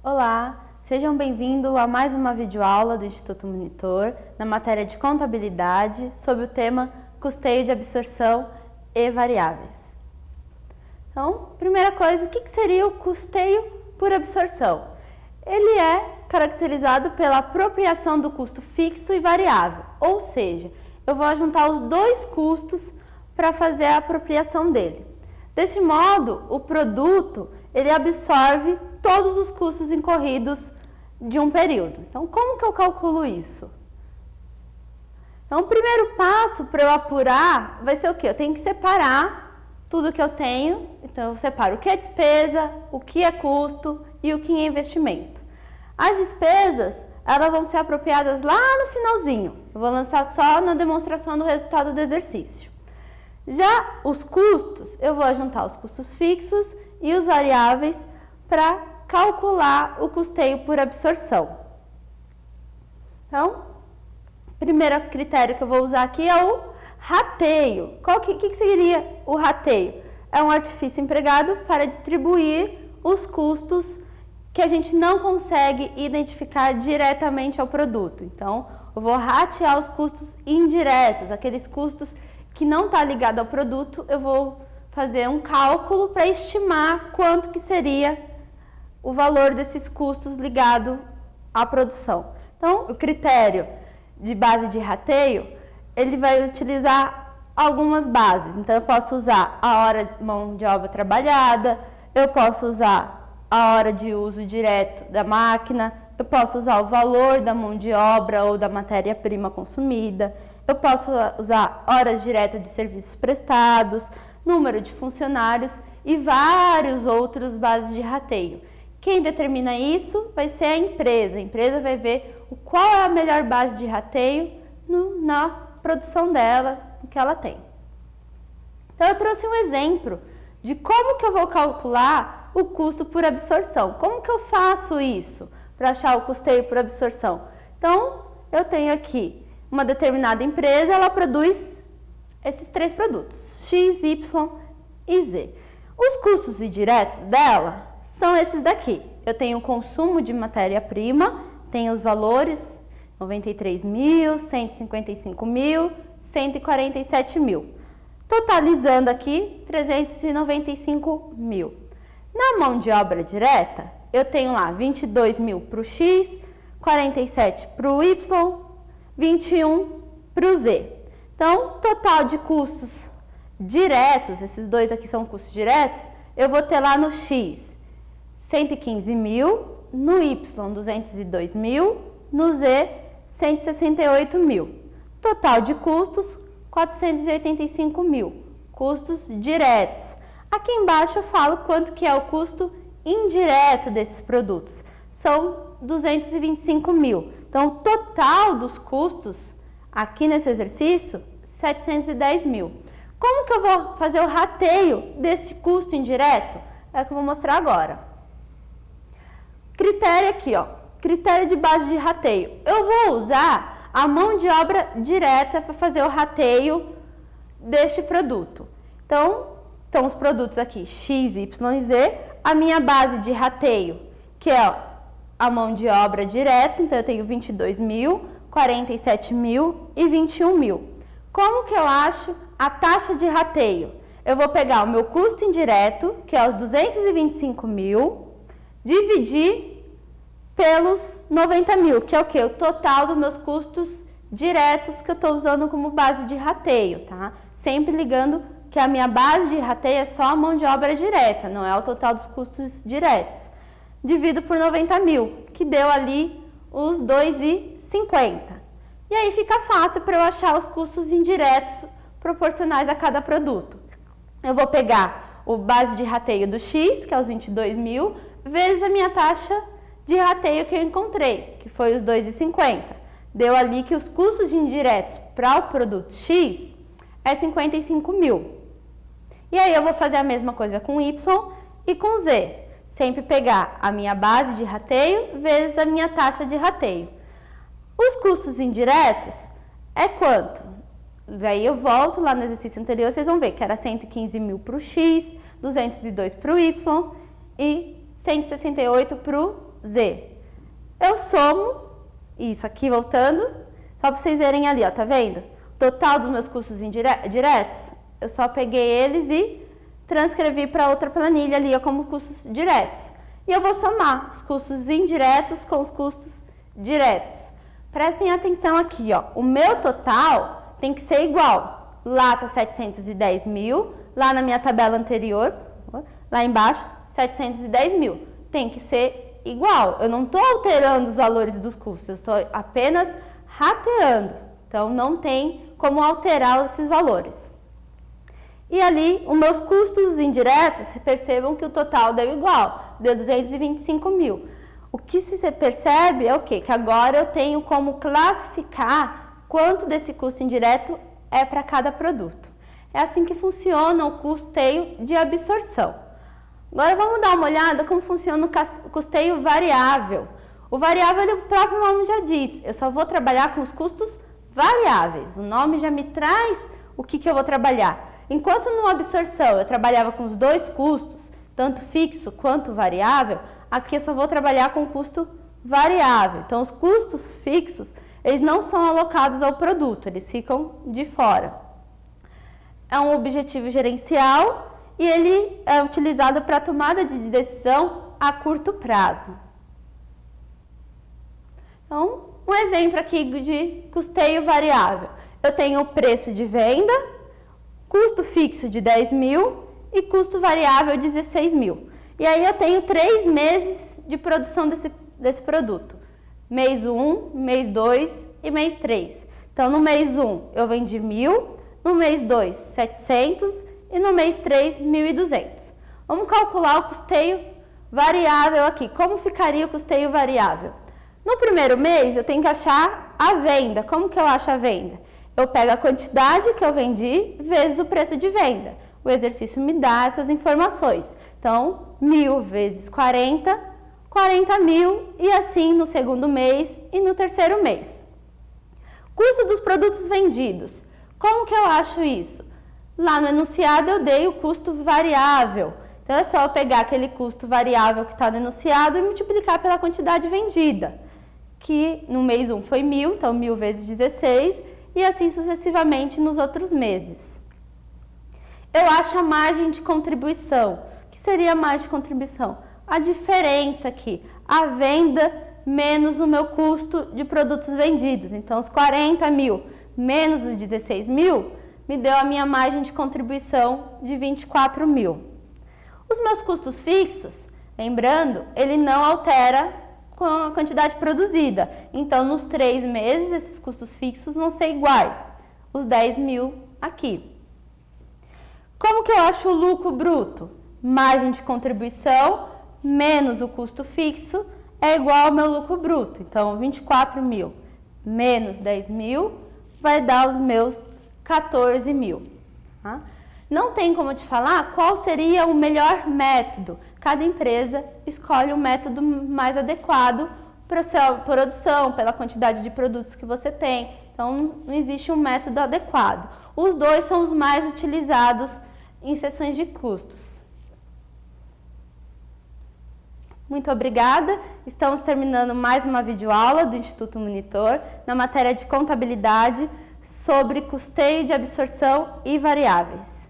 Olá, sejam bem-vindos a mais uma videoaula do Instituto Monitor na matéria de contabilidade sobre o tema custeio de absorção e variáveis. Então, primeira coisa, o que seria o custeio por absorção? Ele é caracterizado pela apropriação do custo fixo e variável, ou seja, eu vou juntar os dois custos para fazer a apropriação dele. Deste modo, o produto ele absorve todos os custos incorridos de um período. Então, como que eu calculo isso? Então, o primeiro passo para eu apurar vai ser o quê? Eu tenho que separar tudo que eu tenho. Então, eu separo o que é despesa, o que é custo e o que é investimento. As despesas, elas vão ser apropriadas lá no finalzinho. Eu vou lançar só na demonstração do resultado do exercício. Já os custos, eu vou juntar os custos fixos e os variáveis para calcular o custeio por absorção. Então, o primeiro critério que eu vou usar aqui é o rateio. O que seria o rateio? É um artifício empregado para distribuir os custos que a gente não consegue identificar diretamente ao produto. Então, eu vou ratear os custos indiretos, aqueles custos que não está ligado ao produto, eu vou fazer um cálculo para estimar quanto que seria o valor desses custos ligado à produção. Então, o critério de base de rateio, ele vai utilizar algumas bases. Então, eu posso usar a hora de mão de obra trabalhada, eu posso usar a hora de uso direto da máquina, eu posso usar o valor da mão de obra ou da matéria-prima consumida, eu posso usar horas diretas de serviços prestados, número de funcionários e vários outros bases de rateio. Quem determina isso vai ser a empresa. A empresa vai ver qual é a melhor base de rateio na produção dela, no que ela tem. Então, eu trouxe um exemplo de como que eu vou calcular o custo por absorção. Como que eu faço isso para achar o custeio por absorção? Então, eu tenho aqui uma determinada empresa, ela produz esses três produtos, X, Y e Z. Os custos indiretos dela são esses daqui. Eu tenho o consumo de matéria-prima, tenho os valores 93 mil, 155 mil, 147 mil. Totalizando aqui 395 mil. Na mão de obra direta, eu tenho lá 22 mil para o X, 47 para o Y, 21 para o Z. Então, total de custos diretos, esses dois aqui são custos diretos, eu vou ter lá no X 115 mil, no Y 202 mil, no Z 168 mil. Total de custos 485 mil, custos diretos. Aqui embaixo eu falo quanto que é o custo indireto desses produtos, são 225 mil. Então, o total dos custos aqui nesse exercício, 710 mil. Como que eu vou fazer o rateio desse custo indireto? É o que eu vou mostrar agora. Critério aqui, ó, critério de base de rateio. Eu vou usar a mão de obra direta para fazer o rateio deste produto. Então, estão os produtos aqui, X, Y e Z. A minha base de rateio, que é a mão de obra direta, então eu tenho 22 mil, 47 mil e 21 mil. Como que eu acho a taxa de rateio? Eu vou pegar o meu custo indireto, que é os 225 mil, dividir pelos 90 mil, que é o quê? O total dos meus custos diretos que eu estou usando como base de rateio, tá? Sempre ligando que a minha base de rateio é só a mão de obra direta, não é o total dos custos diretos. Divido por 90 mil, que deu ali os 2,50. E aí fica fácil para eu achar os custos indiretos proporcionais a cada produto. Eu vou pegar o base de rateio do X, que é os 22 mil, vezes a minha taxa de rateio que eu encontrei, que foi os 2,50. Deu ali que os custos indiretos para o produto X é 55 mil. E aí eu vou fazer a mesma coisa com Y e com Z. Sempre pegar a minha base de rateio vezes a minha taxa de rateio. Os custos indiretos é quanto? Daí eu volto lá no exercício anterior, vocês vão ver que era 115 mil para o X, 202 para o Y e 168 para o Z. Eu somo, isso aqui voltando, só para vocês verem ali, ó, tá vendo? O total dos meus custos diretos, eu só peguei eles e transcrevi para outra planilha ali, ó, como custos diretos. E eu vou somar os custos indiretos com os custos diretos. Prestem atenção aqui, ó, o meu total tem que ser igual. Lá tá 710 mil, lá na minha tabela anterior, lá embaixo, 710 mil. Tem que ser igual. Eu não estou alterando os valores dos custos, eu estou apenas rateando. Então, não tem como alterar esses valores. E ali, os meus custos indiretos, percebam que o total deu igual, deu 225 mil. O que se percebe é o quê? Que agora eu tenho como classificar quanto desse custo indireto é para cada produto. É assim que funciona o custeio de absorção. Agora vamos dar uma olhada como funciona o custeio variável. O variável, o próprio nome já diz, eu só vou trabalhar com os custos variáveis. O nome já me traz o que eu vou trabalhar. Enquanto no absorção eu trabalhava com os dois custos, tanto fixo quanto variável, aqui eu só vou trabalhar com o custo variável. Então, os custos fixos, eles não são alocados ao produto, eles ficam de fora. É um objetivo gerencial e ele é utilizado para tomada de decisão a curto prazo. Então, um exemplo aqui de custeio variável. Eu tenho o preço de venda, custo fixo de 10 mil e custo variável de 16 mil. E aí eu tenho 3 meses de produção desse produto. Mês 1, mês 2 e mês 3. Então, no mês 1 eu vendi 1.000, no mês 2, 700 e no mês 3, 1.200. Vamos calcular o custeio variável aqui. Como ficaria o custeio variável? No primeiro mês eu tenho que achar a venda. Como que eu acho a venda? Eu pego a quantidade que eu vendi vezes o preço de venda. O exercício me dá essas informações. Então, 1.000 vezes 40, 40 mil e assim no segundo mês e no terceiro mês. Custo dos produtos vendidos. Como que eu acho isso? Lá no enunciado eu dei o custo variável. Então, é só eu pegar aquele custo variável que está no enunciado e multiplicar pela quantidade vendida. Que no mês 1 foi 1.000, então 1.000 vezes 16 e assim sucessivamente nos outros meses. Eu acho a margem de contribuição. O que seria a margem de contribuição? A diferença aqui, a venda menos o meu custo de produtos vendidos. Então, os 40 mil menos os 16 mil me deu a minha margem de contribuição de 24 mil. Os meus custos fixos, lembrando, ele não altera com a quantidade produzida. Então, nos 3 meses, esses custos fixos vão ser iguais. Os 10 mil aqui. Como que eu acho o lucro bruto? Margem de contribuição menos o custo fixo é igual ao meu lucro bruto. Então, 24 mil menos 10 mil vai dar os meus 14 mil. Tá? Não tem como te falar qual seria o melhor método. Cada empresa escolhe o método mais adequado para a sua produção, pela quantidade de produtos que você tem. Então, não existe um método adequado. Os dois são os mais utilizados em seções de custos. Muito obrigada. Estamos terminando mais uma videoaula do Instituto Monitor na matéria de contabilidade sobre custeio de absorção e variáveis.